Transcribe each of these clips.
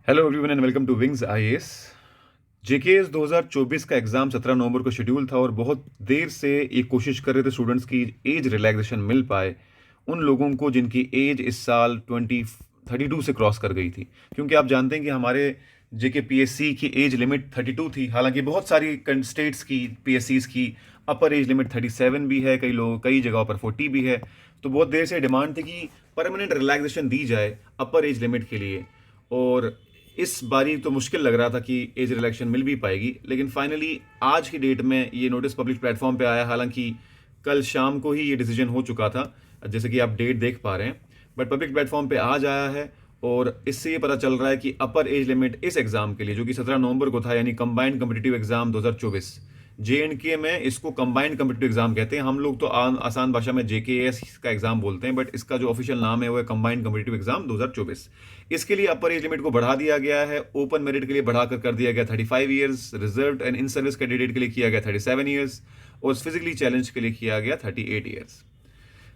Hello everyone and welcome to Wings IAS. JKS 2024 का exam 17 नवंबर को schedule था और बहुत देर से ये कोशिश कर रहे थे स्टूडेंट्स की एज रिलैक्सेशन मिल पाए उन लोगों को जिनकी एज इस साल 32 से क्रॉस कर गई थी। क्योंकि आप जानते हैं कि हमारे जेके पीएससी की एज लिमिट 32 थी। हालांकि बहुत सारी स्टेट्स की पीएससीज की अपर एज लिमिट 37 भी है, कई जगहों पर 40 भी है। तो बहुत देर से डिमांड थी कि परमानेंट रिलैक्सेशन दी जाए अपर एज लिमिट के लिए। और इस बारी तो मुश्किल लग रहा था कि एज रिलैक्सेशन मिल भी पाएगी, लेकिन फाइनली आज की डेट में ये नोटिस पब्लिक प्लेटफॉर्म पे आया। हालांकि कल शाम को ही ये डिसीजन हो चुका था, जैसे कि आप डेट देख पा रहे हैं, बट पब्लिक प्लेटफॉर्म पे आज आया है। और इससे ये पता चल रहा है कि अपर एज लिमिट इस एग्जाम के लिए, जो कि 17 नवंबर को था, यानी कंबाइंड कम्पिटिटिव एग्जाम 2024, JNK में इसको कंबाइंड कम्पिटिटिव एग्जाम कहते हैं। हम लोग तो आसान भाषा में JKS का एग्जाम बोलते हैं, बट इसका जो ऑफिशियल नाम है वो है कंबाइंड कम्पिटिटिव एग्जाम 2024। इसके लिए अपर एज लिमिट को बढ़ा दिया गया है। ओपन मेरिट के लिए बढ़ाकर कर दिया गया 35 years, reserve and in service candidate के लिए किया गया 37 ईयर्स, और फिजिकली चैलेंज के लिए किया गया 38 ईयर्स।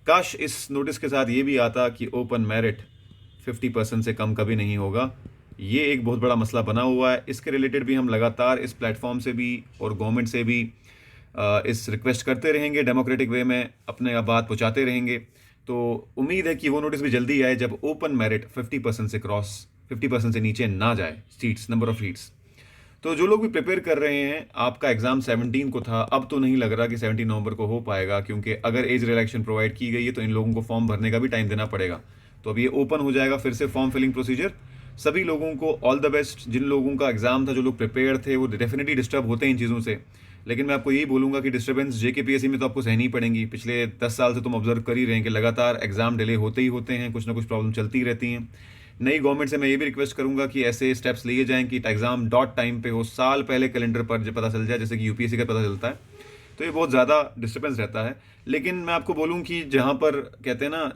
काश इस नोटिस के साथ ये भी आता कि ओपन मेरिट 50% से कम कभी नहीं होगा। ये एक बहुत बड़ा मसला बना हुआ है। इसके रिलेटेड भी हम लगातार इस प्लेटफॉर्म से भी और गवर्नमेंट से भी इस रिक्वेस्ट करते रहेंगे, डेमोक्रेटिक वे में अपने बात पहुंचाते रहेंगे। तो उम्मीद है कि वो नोटिस भी जल्दी आए जब ओपन मेरिट 50% से नीचे ना जाए, सीट्स, नंबर ऑफ सीट्स। तो जो लोग भी प्रिपेयर कर रहे हैं, आपका एग्जाम 17 को था, अब तो नहीं लग रहा कि 17 नवंबर को हो पाएगा, क्योंकि अगर एज रिलैक्सेशन प्रोवाइड की गई है तो इन लोगों को फॉर्म भरने का भी टाइम देना पड़ेगा। तो अब ये ओपन हो जाएगा फिर से फॉर्म फिलिंग प्रोसीजर। सभी लोगों को ऑल द बेस्ट। जिन लोगों का एग्जाम था, जो लोग प्रिपेयर थे, वो डेफिनेटली डिस्टर्ब होते हैं इन चीज़ों से, लेकिन मैं आपको यही बोलूंगा कि डिस्टर्बेंस JKPSC में तो आपको सहनी पड़ेंगी। पिछले 10 साल से तुम ऑब्जर्व कर ही रहे हैं कि लगातार एग्जाम डिले होते ही होते हैं, कुछ ना कुछ प्रॉब्लम चलती रहती हैं। नई गवर्नमेंट से मैं ये भी रिक्वेस्ट करूंगा कि ऐसे स्टेप्स लिए जाएं कि एग्जाम डॉट टाइम पे हो, साल पहले कैलेंडर पर जब पता चल जाए, जैसे कि UPSC का पता चलता है। तो ये बहुत ज़्यादा डिस्टर्बेंस रहता है। लेकिन मैं आपको बोलूं कि जहाँ पर कहते हैं ना,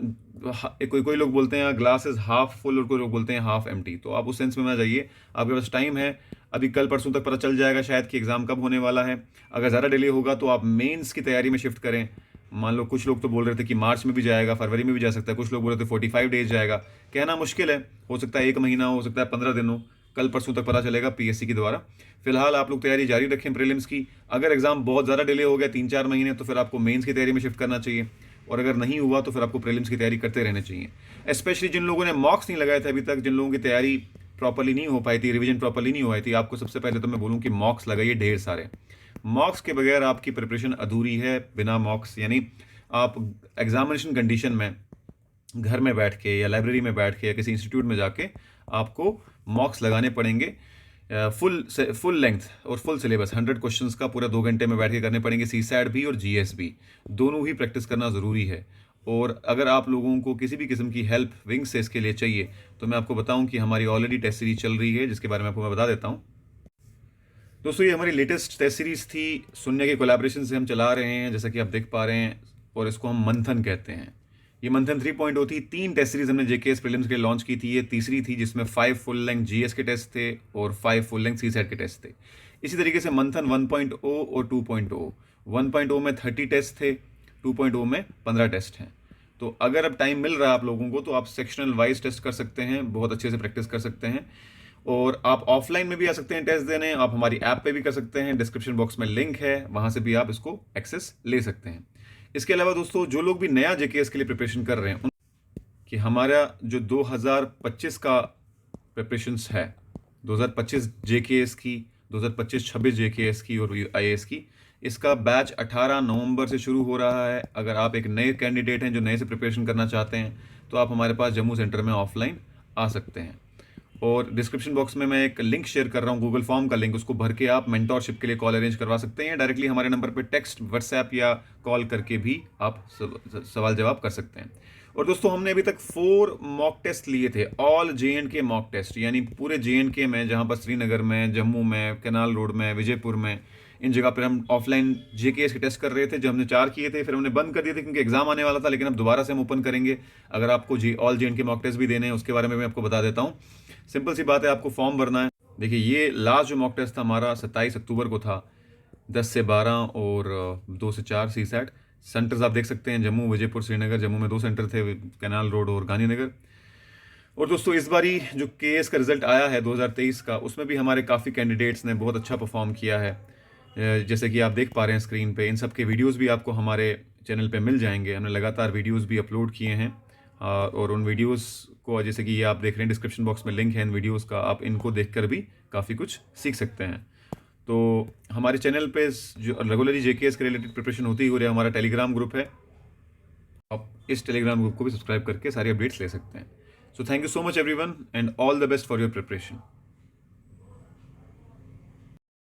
कोई कोई लोग बोलते हैं ग्लास इज हाफ फुल और कोई लोग बोलते हैं हाफ एम्प्टी, तो आप उस सेंस में ना जाइए। आपके पास टाइम है, अभी कल परसों तक पता चल जाएगा शायद कि एग्ज़ाम कब होने वाला है। अगर ज़्यादा डिले होगा तो आप मेंस की तैयारी में शिफ्ट करें। मान लो कुछ लोग तो बोल रहे थे कि मार्च में भी जाएगा, फरवरी में भी जा सकता है, कुछ लोग बोल रहे थे 45 डेज जाएगा। कहना मुश्किल है, हो सकता है 1 महीना, हो सकता है 15 दिन हो। कल परसों तक पता चलेगा PSC के द्वारा। फिलहाल आप लोग तैयारी जारी रखें प्रीलिम्स की। अगर एग्जाम बहुत ज़्यादा डिले हो गया 3-4 महीने, तो फिर आपको मेंस की तैयारी में शिफ्ट करना चाहिए। और अगर नहीं हुआ तो फिर आपको प्रीलिम्स की तैयारी करते रहना चाहिए। स्पेशली जिन लोगों ने मॉक्स नहीं लगाए थे अभी तक, जिन लोगों की तैयारी प्रॉपरली नहीं हो पाई थी, रिवीजन प्रॉपरली नहीं हो पाई थी, आपको सबसे पहले तो मैं बोलूँ कि मॉक्स लगाइए ढेर सारे। मॉक्स के बगैर आपकी प्रिपरेशन अधूरी है। बिना मॉक्स, यानी आप एग्जामिनेशन कंडीशन में घर में बैठ के या लाइब्रेरी में बैठ के या किसी इंस्टीट्यूट में जाके आपको मॉक्स लगाने पड़ेंगे। फुल लेंथ और फुल सिलेबस 100 क्वेश्चंस का पूरा 2 घंटे में बैठ के करने पड़ेंगे। CSAT भी और GS भी, दोनों ही प्रैक्टिस करना ज़रूरी है। और अगर आप लोगों को किसी भी किस्म की हेल्प विंग से इसके लिए चाहिए, तो मैं आपको बताऊं कि हमारी ऑलरेडी टेस्ट सीरीज चल रही है, जिसके बारे में आपको मैं बता देता हूँ। दोस्तों, ये हमारी लेटेस्ट टेस्ट सीरीज थी, शून्य के कोलैबोरेशन से हम चला रहे हैं, जैसा कि आप देख पा रहे हैं, और इसको हम मंथन कहते हैं। ये मंथन 3.0 थी। 3 टेस्ट सीरीज हमने JKS प्रीलिम्स के लिए लॉन्च की थी, ये तीसरी थी, जिसमें 5 फुल लेंथ GS के टेस्ट थे और 5 फुल लेंथ CSAT के टेस्ट थे। इसी तरीके से मंथन 1.0 और 2.0, 1.0 में 30 टेस्ट थे, 2.0 में 15 टेस्ट हैं। तो अगर अब टाइम मिल रहा है आप लोगों को, तो आप सेक्शनल वाइज टेस्ट कर सकते हैं, बहुत अच्छे से प्रैक्टिस कर सकते हैं। और आप ऑफलाइन में भी आ सकते हैं टेस्ट देने, आप हमारी ऐप पे भी कर सकते हैं, डिस्क्रिप्शन बॉक्स में लिंक है, वहां से भी आप इसको एक्सेस ले सकते हैं। इसके अलावा दोस्तों, जो लोग भी नया JKS के लिए प्रिपरेशन कर रहे हैं, कि हमारा जो 2025 का प्रिपरेशंस है, 2025 JKS की, 2025-26 JKS की और IAS की, इसका बैच 18 नवंबर से शुरू हो रहा है। अगर आप एक नए कैंडिडेट हैं जो नए से प्रिपरेशन करना चाहते हैं, तो आप हमारे पास जम्मू सेंटर में ऑफलाइन आ सकते हैं। और डिस्क्रिप्शन बॉक्स में मैं एक लिंक शेयर कर रहा हूँ, गूगल फॉर्म का लिंक, उसको भर के आप मेंटोरशिप के लिए कॉल अरेंज करवा सकते हैं। डायरेक्टली हमारे नंबर पर टेक्स्ट, व्हाट्सएप या कॉल करके भी आप सवाल जवाब कर सकते हैं। और दोस्तों, हमने अभी तक 4 मॉक टेस्ट लिए थे, ऑल JNK मॉक टेस्ट, यानी पूरे JNK में, जहाँ पर श्रीनगर में, जम्मू में, कैनाल रोड में, विजयपुर में, इन जगह पर हम ऑफलाइन JKS के टेस्ट कर रहे थे। जो हमने 4 किए थे, फिर हमने बंद कर दिए थे क्योंकि एग्जाम आने वाला था, लेकिन अब दोबारा से हम ओपन करेंगे। अगर आपको ऑल JNK मॉक टेस्ट भी देने हैं, उसके बारे में मैं आपको बता देता हूँ। सिंपल सी बात है, आपको फॉर्म भरना है। देखिए, ये लास्ट जो मॉक टेस्ट था हमारा 27 अक्टूबर को था, 10 से 12 और 2 से 4 CSAT। सेंटर्स आप देख सकते हैं, जम्मू, विजयपुर, श्रीनगर। जम्मू में 2 सेंटर थे, कैनाल रोड और गांधीनगर। और दोस्तों इस बारी जो केएस का रिजल्ट आया है 2023 का, उसमें भी हमारे काफ़ी कैंडिडेट्स ने बहुत अच्छा परफॉर्म किया है। जैसे कि आप देख पा रहे हैं स्क्रीन पे, इन सब के वीडियोस भी आपको हमारे चैनल पे मिल जाएंगे। हमने लगातार वीडियोस भी अपलोड किए हैं, और उन वीडियोस को, जैसे कि ये आप देख रहे हैं, डिस्क्रिप्शन बॉक्स में लिंक है इन वीडियोस का, आप इनको देखकर भी काफ़ी कुछ सीख सकते हैं। तो हमारे चैनल पे जो रेगुलरली जेकेएस के रिलेटेड प्रिपरेशन होती है, हमारा टेलीग्राम ग्रुप है, आप इस टेलीग्राम ग्रुप को भी सब्सक्राइब करके सारी अपडेट्स ले सकते हैं। So thank you so much everyone, and all the best for your preparation.